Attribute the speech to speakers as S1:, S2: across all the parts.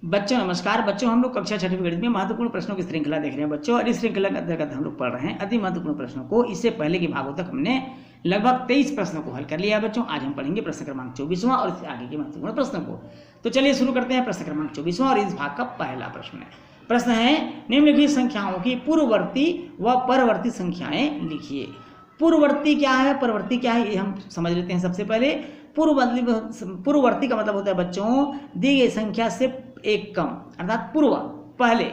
S1: बच्चों नमस्कार। बच्चों हम लोग कक्षा छठी गणित में महत्वपूर्ण प्रश्नों की श्रृंखला देख रहे हैं बच्चों, और इस श्रृंखला के अंतर्गत हम लोग पढ़ रहे हैं अति महत्वपूर्ण प्रश्नों को। इससे पहले के भागों तक हमने लगभग 23 प्रश्नों को हल कर लिया है बच्चों। आज हम पढ़ेंगे प्रश्न क्रमांक 24वां और इससे आगे के महत्वपूर्ण प्रश्नों को। तो चलिए शुरू करते हैं प्रश्न क्रमांक 24वां, और इस भाग का पहला प्रश्न है। प्रश्न है, निम्नलिखित संख्याओं की पूर्ववर्ती व परवर्ती संख्याएं लिखिए। पूर्ववर्ती क्या है, परवर्ती क्या है, ये हम समझ लेते हैं। सबसे पहले पूर्ववर्ती का मतलब होता है बच्चों दी गई संख्या से एक कम, अर्थात पूर्व, पहले,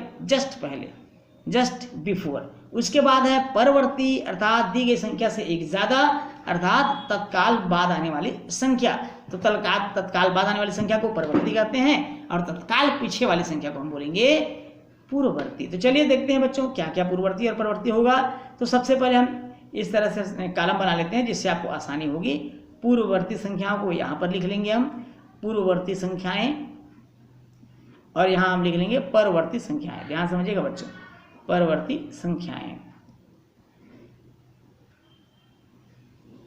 S1: जस्ट बिफोर। उसके बाद है परवर्ती, अर्थात दी गई संख्या से एक ज्यादा, अर्थात तत्काल बाद आने वाली संख्या। तो तत्काल बाद आने वाली संख्या को परवर्ती कहते हैं, और तत्काल पीछे वाली संख्या को हम बोलेंगे पूर्ववर्ती। तो चलिए देखते हैं बच्चों क्या क्या पूर्ववर्ती और परवर्ती होगा। तो सबसे पहले हम इस तरह से कॉलम बना लेते हैं जिससे आपको आसानी होगी। पूर्ववर्ती संख्याओं को यहाँ पर लिख लेंगे हम पूर्ववर्ती संख्याएं, और यहाँ हम लिख लेंगे परवर्ती संख्याएं। ध्यान समझिएगा बच्चों, परवर्ती संख्याएं।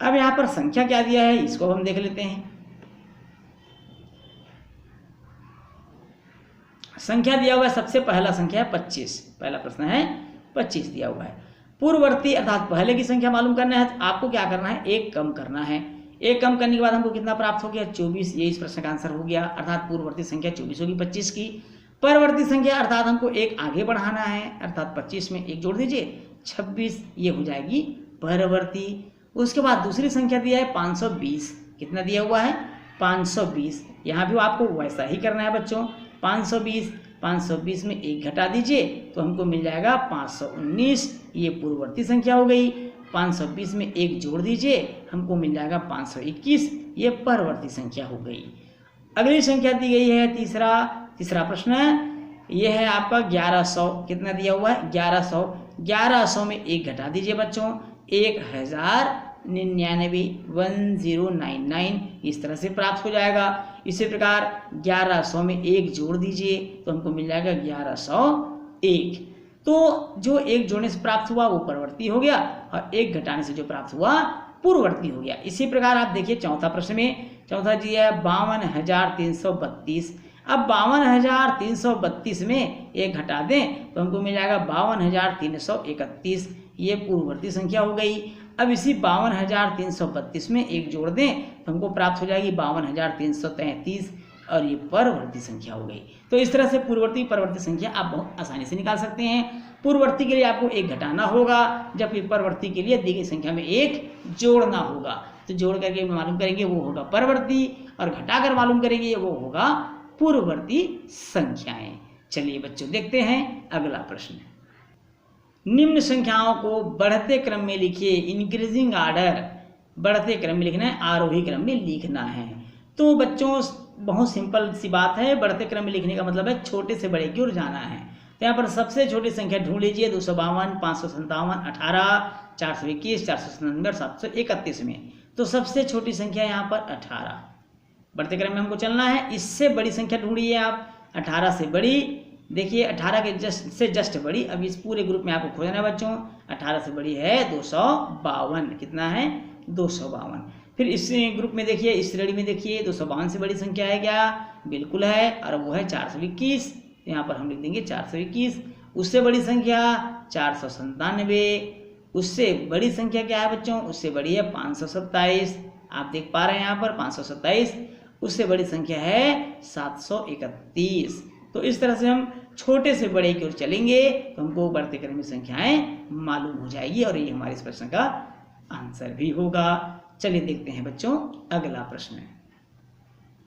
S1: अब यहाँ पर संख्या क्या दिया है इसको हम देख लेते हैं। संख्या दिया हुआ है, सबसे पहला संख्या है 25। पहला प्रश्न है 25 दिया हुआ है। पूर्ववर्ती अर्थात पहले की संख्या मालूम करना है, तो आपको क्या करना है, एक कम करना है। एक कम करने के बाद हमको कितना प्राप्त हो गया, 24। ये इस प्रश्न का आंसर हो गया, अर्थात पूर्ववर्ती संख्या 24 होगी 25 की। परवर्ती संख्या अर्थात हमको एक आगे बढ़ाना है, अर्थात 25 में एक जोड़ दीजिए 26, ये हो जाएगी परवर्ती। उसके बाद दूसरी संख्या दिया है 520। कितना दिया हुआ है, 520। यहाँ भी आपको वैसा ही करना है बच्चों, 520 में एक घटा दीजिए तो हमको मिल जाएगा 519। ये पूर्ववर्ती संख्या हो गई। 520 में एक जोड़ दीजिए हमको मिल जाएगा 521। ये परवर्ती संख्या हो गई। अगली संख्या दी गई है तीसरा प्रश्न ये है आपका 1100। कितना दिया हुआ है, 1100। 1100 में एक घटा दीजिए बच्चों, 1099, 1099, इस तरह से प्राप्त हो जाएगा। इसी प्रकार 1100 में एक जोड़ दीजिए तो हमको मिल जाएगा 1101। तो जो एक जोड़ने से प्राप्त हुआ वो परवर्ती हो गया, और एक घटाने से जो प्राप्त हुआ पूर्ववर्ती हो गया। इसी प्रकार आप देखिए चौथा प्रश्न में, चौथा जी है 52,332। अब 52,332 में एक घटा दें तो हमको मिल जाएगा 52,331। ये पूर्ववर्ती संख्या हो गई। अब इसी 52,332 में एक जोड़ दें तो हमको प्राप्त हो जाएगी 52,333, और ये परवर्ती संख्या हो गई। तो इस तरह से पूर्ववर्ती परवर्ती संख्या आप बहुत आसानी से निकाल सकते हैं। पूर्ववर्ती के लिए आपको एक घटाना होगा, जबकि परवर्ती के लिए दी गई संख्या में एक जोड़ना होगा। तो जोड़ करके मालूम करेंगे वो होगा परवर्ती, और घटाकर मालूम करेंगे वो होगा पूर्ववर्ती संख्याएं। चलिए बच्चों देखते हैं अगला प्रश्न। निम्न संख्याओं को बढ़ते क्रम में लिखिए। इंक्रीजिंग ऑर्डर, बढ़ते क्रम में लिखना है, आरोही क्रम में लिखना है। तो बच्चों बहुत सिंपल सी बात है, बढ़ते क्रम में लिखने का मतलब है छोटे से बड़े की ओर जाना है। तो यहाँ पर सबसे छोटी संख्या ढूंढ लीजिए, 252, 557, 18, 421, 497 और 731 में। तो सबसे छोटी संख्या यहाँ पर 18। बढ़ते क्रम में हमको चलना है। इससे बड़ी संख्या ढूंढिए आप, 18 से बड़ी। देखिए 18 के जस्ट बड़ी। अब इस पूरे ग्रुप में आपको खोजना है बच्चों। 18 से बड़ी है 252। कितना है, 252। फिर इस ग्रुप में देखिए, इस श्रेणी में देखिए 252 से बड़ी संख्या है क्या, बिल्कुल है, और वो है 421। यहाँ पर हम लिख देंगे 421। उससे बड़ी संख्या 497। उससे बड़ी संख्या क्या है बच्चों, उससे बड़ी है 527। आप देख पा रहे हैं यहाँ पर 527। उससे बड़ी संख्या है 731। तो इस तरह से हम छोटे से बड़े की ओर चलेंगे तो हमको बढ़ते क्रम में संख्याएं मालूम हो जाएगी, और ये हमारे इस प्रश्न का आंसर भी होगा। चलिए देखते हैं बच्चों अगला प्रश्न।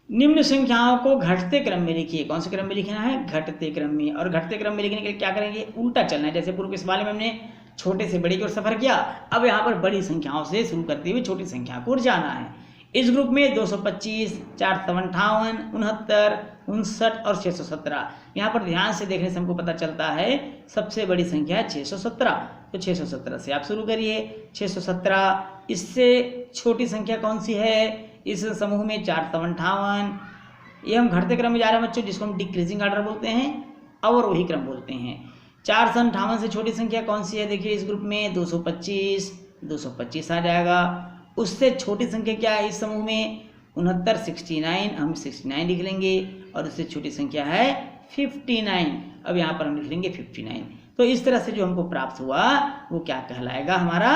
S1: निम्न संख्याओं को घटते क्रम में लिखिए। कौन से क्रम में लिखना है, घटते क्रम में। और घटते क्रम में लिखने के लिए क्या करेंगे, उल्टा चलना है। जैसे पूर्व के सवाल में हमने छोटे से बड़े की ओर सफर किया, अब यहाँ पर बड़ी संख्याओं से शुरू करते हुए छोटी संख्या को ओर जाना है। इस ग्रुप में 225, 458, 69, 59 और 617। यहाँ पर ध्यान से देखने से हमको पता चलता है सबसे बड़ी संख्या है 617। तो 617 से आप शुरू करिए। 617। इससे छोटी संख्या कौन सी है इस समूह में, 458। ये हम घटते क्रम में जा रहे हैं बच्चों, जिसको हम डिक्रीजिंग ऑर्डर बोलते हैं, अवरोही क्रम बोलते हैं। 458 से छोटी संख्या कौन सी है, देखिए इस ग्रुप में 225। 225 आ जाएगा। उससे छोटी संख्या क्या है इस समूह में, 69, 69, हम 69 लिख लेंगे। और उससे छोटी संख्या है 59। अब यहाँ पर हम लिख लेंगे 59। तो इस तरह से जो हमको प्राप्त हुआ वो क्या कहलाएगा, हमारा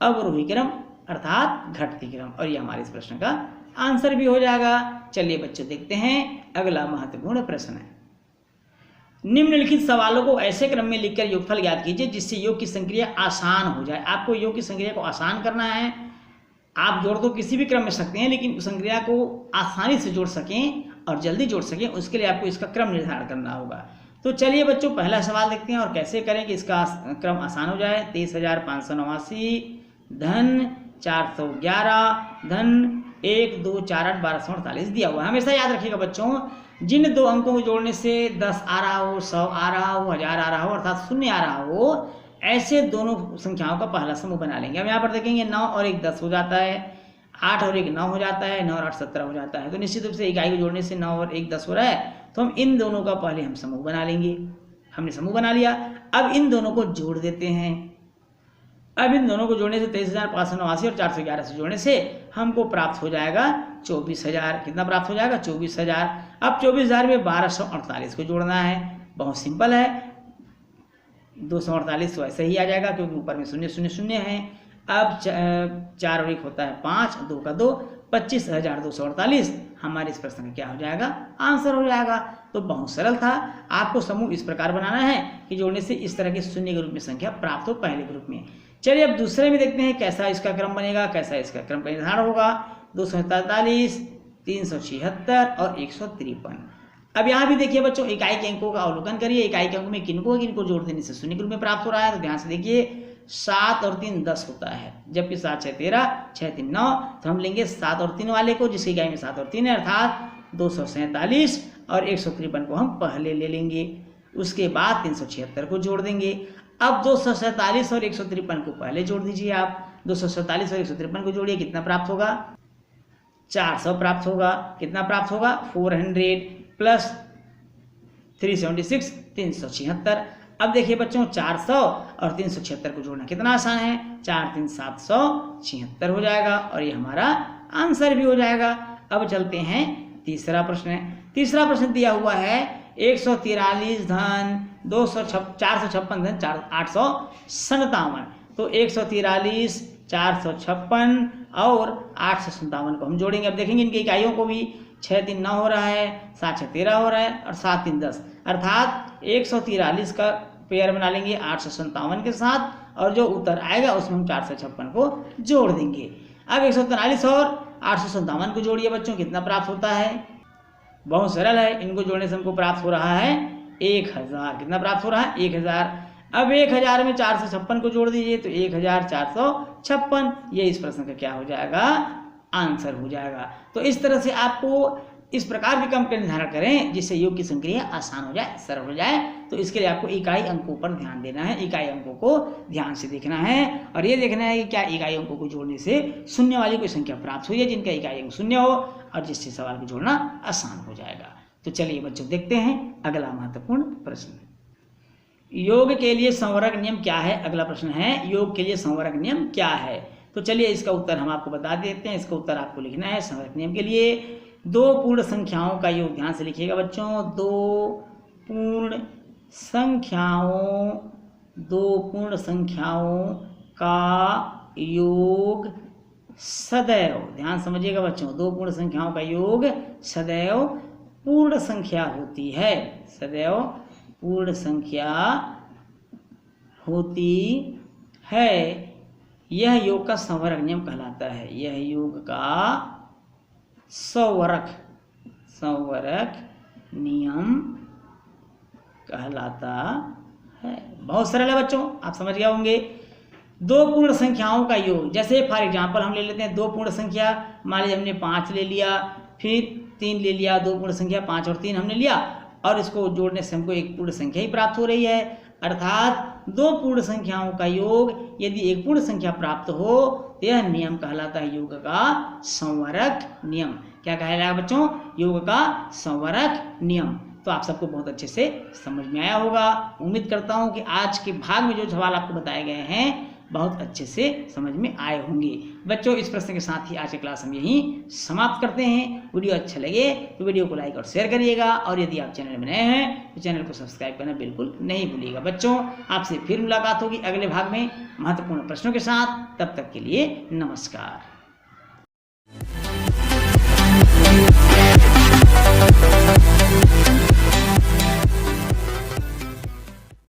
S1: अवरोही क्रम अर्थात घटती क्रम, और ये हमारे इस प्रश्न का आंसर भी हो जाएगा। चलिए बच्चों देखते हैं अगला महत्वपूर्ण प्रश्न है। निम्नलिखित सवालों को ऐसे क्रम में लिखकर योगफल ज्ञात कीजिए जिससे योग की संक्रिया आसान हो जाए। आपको योग की संक्रिया को आसान करना है। आप जोड़ तो किसी भी क्रम में सकते हैं, लेकिन संक्रिया को आसानी से जोड़ सकें और जल्दी जोड़ सकें, उसके लिए आपको इसका क्रम निर्धारण करना होगा। तो चलिए बच्चों पहला सवाल देखते हैं और कैसे करें कि इसका क्रम आसान हो जाए। 23,589 धन 411 धन 1 2 4 8 1248 दिया हुआ है। हमेशा याद रखिएगा बच्चों, जिन दो अंकों को जोड़ने से 10 आ रहा हो, 100 आ रहा हो, 1000 आ रहा हो, अर्थात 0 आ रहा हो, ऐसे दोनों संख्याओं का पहला समूह बना लेंगे। हम यहाँ पर देखेंगे 9 और 1 10 हो जाता है, 8 और 1 9 हो जाता है, 9 और 8 17 हो जाता है। तो निश्चित रूप से इकाई को जोड़ने से 9 और 1 10 हो रहा है, तो हम इन दोनों का पहले हम समूह बना लेंगे। हमने समूह बना लिया, अब इन दोनों को जोड़ देते हैं। अब इन दोनों को जोड़ने से 23,589 और 411 से जोड़ने से हमको प्राप्त हो जाएगा 24,000। कितना प्राप्त हो जाएगा? 24,000। अब 24,000 में 1248 को जोड़ना है। बहुत सिंपल है, 248 तो ऐसे ही आ जाएगा क्योंकि ऊपर में 0 0 0 है। अब 4 और 1 होता है 5, 2 का 2, 25,248 हमारे इस प्रश्न का क्या हो जाएगा? आंसर हो जाएगा। तो बहुत सरल था। आपको समूह इस प्रकार बनाना है कि जोड़ने से इस तरह के शून्य के रूप में संख्या प्राप्त हो पहले ग्रुप में। चलिए अब दूसरे में देखते हैं कैसा इसका क्रम बनेगा, कैसा इसका क्रम का निर्धारण होगा। 243, 376 और 153। अब यहाँ भी देखिए बच्चों, इकाई के अंकों का अवलोकन करिए। इकाई के अंक में किनको जोड़ देने से शून्य ग्रुप में प्राप्त हो रहा है, तो ध्यान से देखिए। 7 और 3 10 होता है, जबकि 7 6 13, 6 3 9। तो हम लेंगे 7 और 3 वाले को, जिसकी इकाई में 7 और 3 है, अर्थात 247 और 153 को हम पहले ले लेंगे। उसके बाद 376 को जोड़ देंगे। अब 247 और 153 को पहले जोड़ दीजिए आप। 247 और 153 को जोड़िए, कितना प्राप्त होगा? 400 प्राप्त होगा। कितना प्राप्त होगा? 400 प्लस 376 376। अब देखिए बच्चों, 400 और 376 को जोड़ना कितना आसान है। 4 3 776 हो जाएगा और ये हमारा आंसर भी हो जाएगा। अब चलते हैं तीसरा प्रश्न। तीसरा प्रश्न दिया हुआ है 143 धन 456 धन 857। तो 143, 456 और 857 को हम जोड़ेंगे। अब देखेंगे इनकी इकाइयों को भी। 6 3 9 हो रहा है, 7 6 13 हो रहा है और 7 3 10, अर्थात 143 का पेयर बना लेंगे 857 के साथ, और जो उत्तर आएगा उसमें हम 456 को जोड़ देंगे। अब 143 और 857 को जोड़िए बच्चों, कितना प्राप्त होता है? बहुत सरल है, इनको जोड़ने से हमको प्राप्त हो रहा है 1000। कितना प्राप्त हो रहा है? 1000। अब 1000 में 456 को जोड़ दीजिए तो 1456। ये इस प्रश्न का क्या हो जाएगा? आंसर हो जाएगा। तो इस तरह से आपको इस प्रकार के क्रम का निर्धारण करें जिससे योग की संक्रिया आसान हो जाए, सरल हो जाए। तो इसके लिए आपको इकाई अंकों पर ध्यान देना है, इकाई अंकों को ध्यान से देखना है और ये देखना है कि क्या इकाई अंकों को जोड़ने से शून्य वाली कोई संख्या प्राप्त हुई है जिनका इकाई अंक 0 हो और जिससे सवाल को जोड़ना आसान हो जाएगा। तो चलिए बच्चों देखते हैं अगला महत्वपूर्ण प्रश्न। योग के लिए संवरक नियम क्या है? अगला प्रश्न है, योग के लिए संवरक नियम क्या है? तो चलिए इसका उत्तर हम आपको बता देते हैं। इसका उत्तर आपको लिखना है। संवरक नियम के लिए 2 पूर्ण संख्याओं का योग, ध्यान से लिखिएगा बच्चों, 2 पूर्ण संख्याओं का योग सदैव, ध्यान समझिएगा बच्चों, 2 पूर्ण संख्याओं का योग सदैव पूर्ण संख्या होती है। सदैव पूर्ण संख्या होती है। यह योग का संवरक नियम कहलाता है। यह योग का संवरक नियम कहलाता है। बहुत सरल है बच्चों, आप समझ गए होंगे। 2 पूर्ण संख्याओं का योग, जैसे फॉर एग्जांपल हम ले लेते हैं 2 पूर्ण संख्या, मान लीजिए हमने 5 ले लिया, फिर 3 ले लिया। 2 पूर्ण संख्या 5 और 3 हमने लिया और इसको जोड़ने से हमको एक पूर्ण संख्या ही प्राप्त हो रही है, अर्थात 2 पूर्ण संख्याओं का योग यदि एक पूर्ण संख्या प्राप्त हो तो यह नियम कहलाता है योग का संवरक नियम। क्या कहलाएगा बच्चों? योग का संवरक नियम। तो आप सबको बहुत अच्छे से समझ में आया होगा। उम्मीद करता हूं कि आज के भाग में जो सवाल आपको बताए गए हैं बहुत अच्छे से समझ में आए होंगे। बच्चों, इस प्रश्न के साथ ही आज की क्लास हम यहीं समाप्त करते हैं। वीडियो अच्छा लगे तो वीडियो को लाइक और शेयर करिएगा, और यदि आप चैनल में नए हैं तो चैनल को सब्सक्राइब करना बिल्कुल नहीं भूलिएगा। बच्चों, आपसे फिर मुलाकात होगी अगले भाग में महत्वपूर्ण प्रश्नों के साथ। तब तक के लिए नमस्कार।